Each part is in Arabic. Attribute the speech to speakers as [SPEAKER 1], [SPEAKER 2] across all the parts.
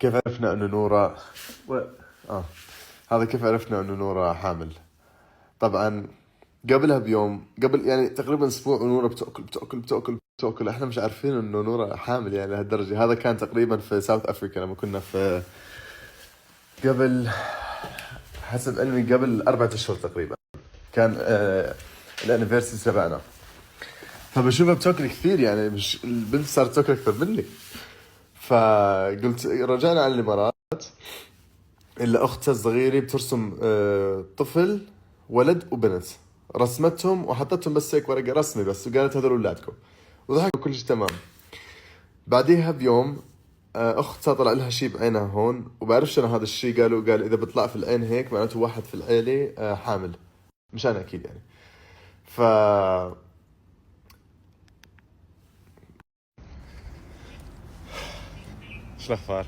[SPEAKER 1] كيف عرفنا انه نورا هذا كيف عرفنا انه نورا حامل. طبعا قبلها بيوم، قبل يعني تقريبا اسبوع، ونورا بتاكل. احنا مش عارفين انه نورا حامل يعني لهالدرجه. هذا كان تقريبا في ساوث افريكا لما كنا في قبل، حسب علمي قبل 4 أشهر تقريبا كان الانيفرساري تبعنا. فبشوفها بتاكل كثير، يعني مش البنت صارت تاكل اكثر مني. فقلت رجعنا على الامارات، الا اختها الصغيره بترسم طفل ولد وبنت، رسمتهم وحطتهم بس هيك ورقه رسمي بس، وقالت هذول اولادكم، وضحكوا كل شيء تمام. بعديها بيوم اختها طلع لها شيء بعينها هون، وبعرفش انا هذا الشيء. قال اذا بيطلع في العين هيك معناته واحد في العيله حامل، مش انا اكيد يعني. ف ايش الاخبار؟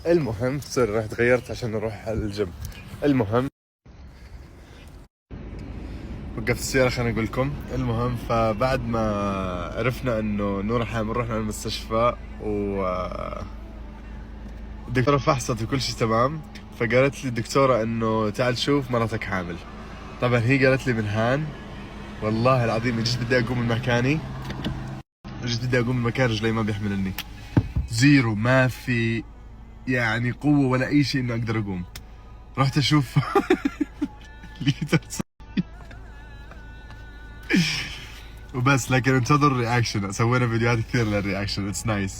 [SPEAKER 1] المهم سوري، رحت غيرت عشان نروح على الجيم. المهم وقفت السيارة خليني اقول لكم. المهم فبعد ما عرفنا انه نورا حامل رحنا على المستشفى، و الدكتورة فحصت وكل شيء تمام. فقالت لي الدكتورة انه تعال شوف مرتك حامل. طبعا هي قالت لي من هان، والله العظيم جيت بدي اقوم من مكاني، رجلي ما بيحملني، زيرو، ما في يعني قوة ولا اي شيء انه اقدر اقوم. رحت اشوف لقيتها وبس. لكن انتظر الرياكشن، سوينا فيديوهات كثير للرياكشن، اتس نايس.